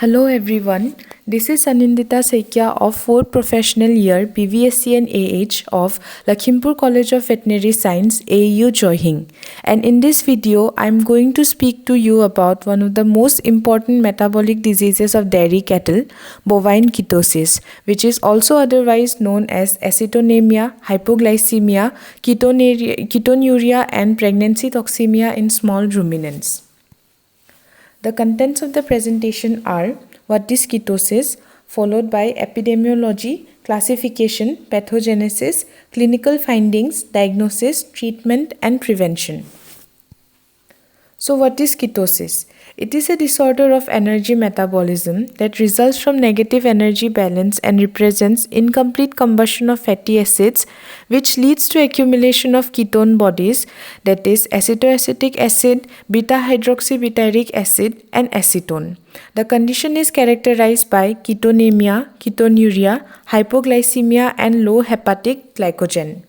Hello everyone, this is Sanindita Sekia of 4th Professional Year BVSC and AH of Lakhimpur College of Veterinary Science AU Joyhing, and in this video I am going to speak to you about one of the most important metabolic diseases of dairy cattle, bovine ketosis, which is also otherwise known as acetonemia, hypoglycemia, ketonuria and pregnancy toxemia in small ruminants. The contents of the presentation are what is ketosis, followed by epidemiology, classification, pathogenesis, clinical findings, diagnosis, treatment, and prevention. So, what is ketosis? It is a disorder of energy metabolism that results from negative energy balance and represents incomplete combustion of fatty acids, which leads to accumulation of ketone bodies, that is acetoacetic acid, beta-hydroxybutyric acid, and acetone. The condition is characterized by ketonemia, ketonuria, hypoglycemia, and low hepatic glycogen.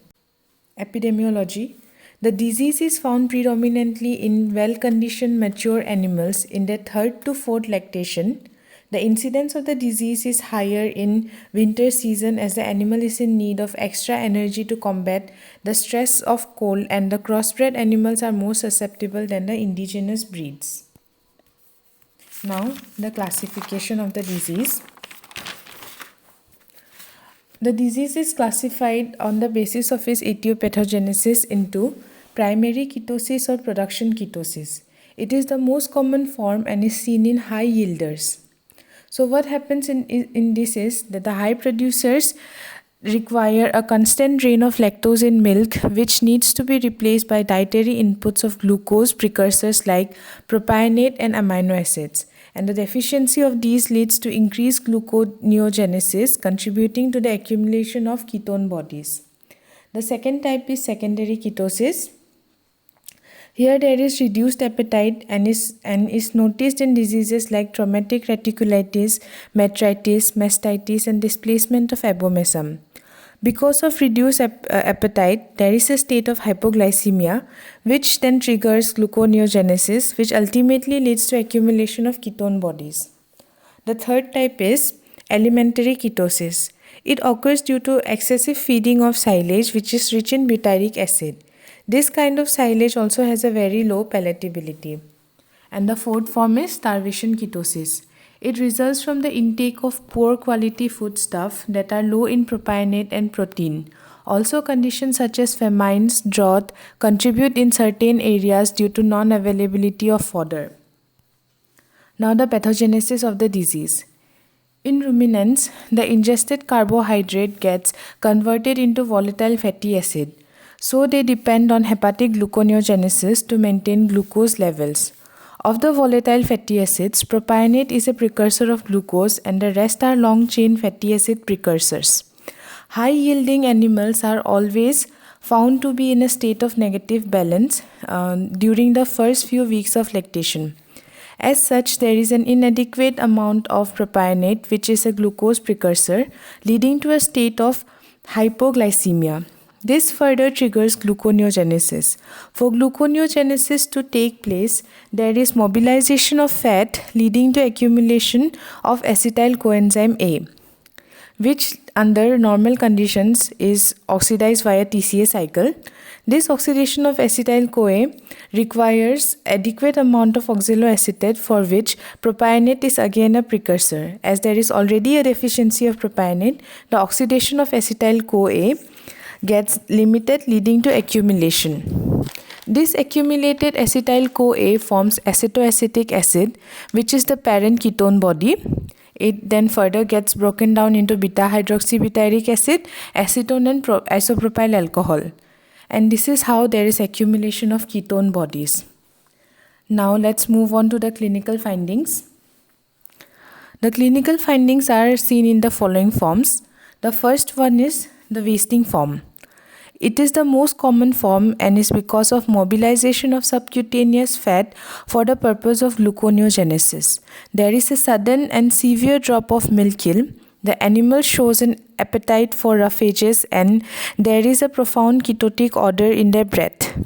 Epidemiology. The disease is found predominantly in well-conditioned mature animals in their 3rd to 4th lactation. The incidence of the disease is higher in winter season as the animal is in need of extra energy to combat the stress of cold, and the crossbred animals are more susceptible than the indigenous breeds. Now, the classification of the disease. The disease is classified on the basis of its etiopathogenesis into primary ketosis or production ketosis. It is the most common form and is seen in high yielders. So what happens in this is that the high producers require a constant drain of lactose in milk, which needs to be replaced by dietary inputs of glucose precursors like propionate and amino acids. And the deficiency of these leads to increased gluconeogenesis, contributing to the accumulation of ketone bodies. The second type is secondary ketosis. Here there is reduced appetite and is noticed in diseases like traumatic reticulitis, metritis, mastitis, and displacement of abomasum. Because of reduced appetite, there is a state of hypoglycemia, which then triggers gluconeogenesis, which ultimately leads to accumulation of ketone bodies. The third type is alimentary ketosis. It occurs due to excessive feeding of silage, which is rich in butyric acid. This kind of silage also has a very low palatability. And the fourth form is starvation ketosis. It results from the intake of poor quality foodstuff that are low in propionate and protein. Also, conditions such as famines, drought contribute in certain areas due to non-availability of fodder. Now, the pathogenesis of the disease. In ruminants, the ingested carbohydrate gets converted into volatile fatty acid. So, they depend on hepatic gluconeogenesis to maintain glucose levels. Of the volatile fatty acids, propionate is a precursor of glucose and the rest are long-chain fatty acid precursors. High-yielding animals are always found to be in a state of negative balance during the first few weeks of lactation. As such, there is an inadequate amount of propionate, which is a glucose precursor, leading to a state of hypoglycemia. This further triggers gluconeogenesis. For gluconeogenesis to take place, there is mobilization of fat leading to accumulation of acetyl coenzyme A, which under normal conditions is oxidized via TCA cycle. This oxidation of acetyl-CoA requires adequate amount of oxaloacetate, for which propionate is again a precursor. As there is already a deficiency of propionate, the oxidation of acetyl-CoA gets limited, leading to accumulation. This accumulated acetyl-CoA forms acetoacetic acid, which is the parent ketone body. It then further gets broken down into beta-hydroxybutyric acid, acetone, and isopropyl alcohol. And this is how there is accumulation of ketone bodies. Now let's move on to the clinical findings. The clinical findings are seen in the following forms. The first one is the wasting form. It is the most common form and is because of mobilization of subcutaneous fat for the purpose of gluconeogenesis. There is a sudden and severe drop of milk yield. The animal shows an appetite for roughages and there is a profound ketotic odor in their breath.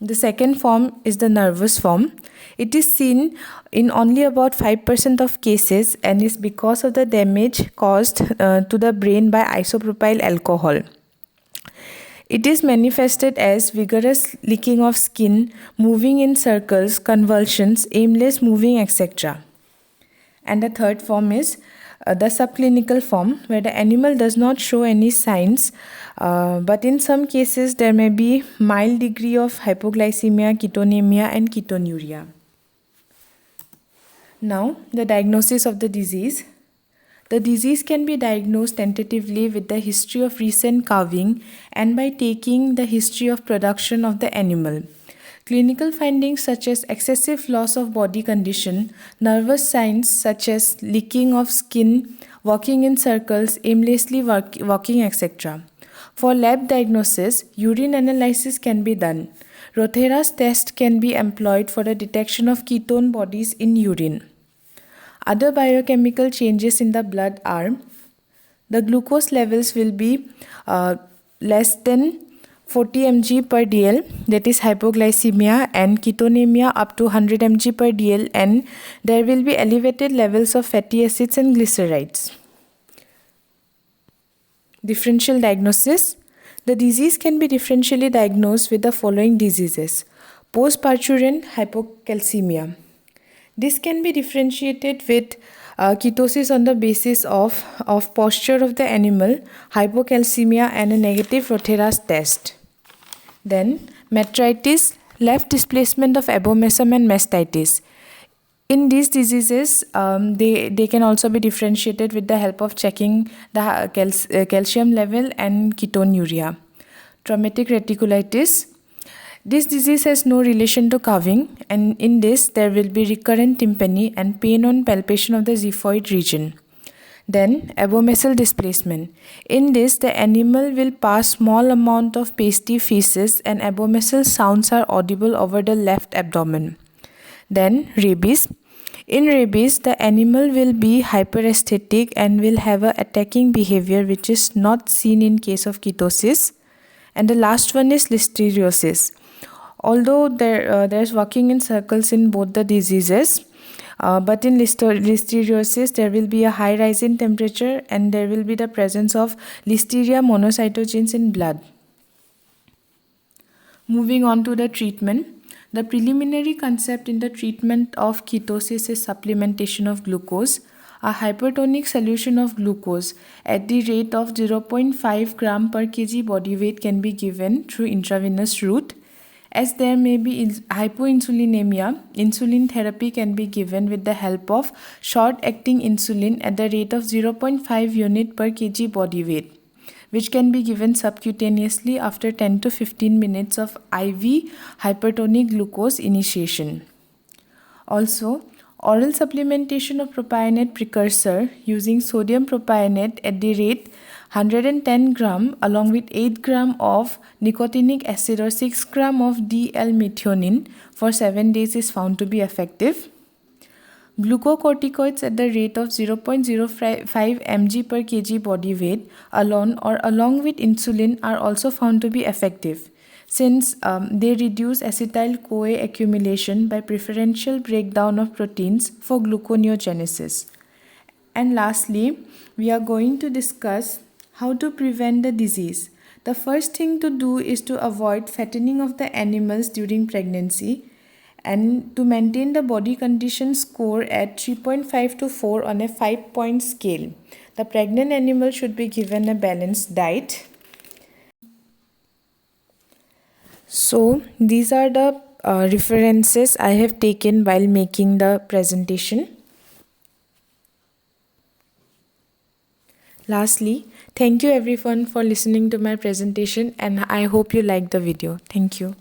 The second form is the nervous form. It is seen in only about 5% of cases and is because of the damage caused to the brain by isopropyl alcohol. It is manifested as vigorous licking of skin, moving in circles, convulsions, aimless moving, etc. And the third form is the subclinical form, where the animal does not show any signs, but in some cases there may be mild degree of hypoglycemia, ketonemia, and ketonuria. Now, the diagnosis of the disease. The disease can be diagnosed tentatively with the history of recent calving and by taking the history of production of the animal. Clinical findings such as excessive loss of body condition, nervous signs such as licking of skin, walking in circles, aimlessly walking, etc. For lab diagnosis, urine analysis can be done. Rothera's test can be employed for the detection of ketone bodies in urine. Other biochemical changes in the blood are the glucose levels will be less than 40 mg per dl, that is hypoglycemia, and ketonemia up to 100 mg per dl, and there will be elevated levels of fatty acids and glycerides. Differential diagnosis. The disease can be differentially diagnosed with the following diseases: postparturient hypocalcemia. This can be differentiated with ketosis on the basis of posture of the animal, hypocalcemia, and a negative Rothera's test. Then metritis, left displacement of abomasum, and mastitis. In these diseases, they can also be differentiated with the help of checking the calcium level and ketonuria. Traumatic reticulitis. This disease has no relation to calving, and in this there will be recurrent tympany and pain on palpation of the xiphoid region. Then abomasal displacement. In this, the animal will pass small amount of pasty feces and abomasal sounds are audible over the left abdomen. Then rabies. In rabies, the animal will be hyperesthetic and will have a attacking behavior which is not seen in case of ketosis. And the last one is listeriosis. Although there's walking in circles in both the diseases, but in listeriosis there will be a high rise in temperature and there will be the presence of Listeria monocytogenes in blood. Moving on to the treatment. The preliminary concept in the treatment of ketosis is supplementation of glucose. A hypertonic solution of glucose at the rate of 0.5 gram per kg body weight can be given through intravenous route. As there may be hypoinsulinemia, insulin therapy can be given with the help of short-acting insulin at the rate of 0.5 unit per kg body weight, which can be given subcutaneously after 10 to 15 minutes of IV hypertonic glucose initiation. Also, oral supplementation of propionate precursor using sodium propionate at the rate 110 gram along with 8 gram of nicotinic acid or 6 gram of D-L-methionine for 7 days is found to be effective. Glucocorticoids at the rate of 0.05 mg per kg body weight alone or along with insulin are also found to be effective, since they reduce acetyl-CoA accumulation by preferential breakdown of proteins for gluconeogenesis. And lastly, we are going to discuss how to prevent the disease. The first thing to do is to avoid fattening of the animals during pregnancy and to maintain the body condition score at 3.5 to 4 on a 5-point scale. The pregnant animal should be given a balanced diet. So these are the references I have taken while making the presentation. Lastly, thank you everyone for listening to my presentation and I hope you liked the video. Thank you.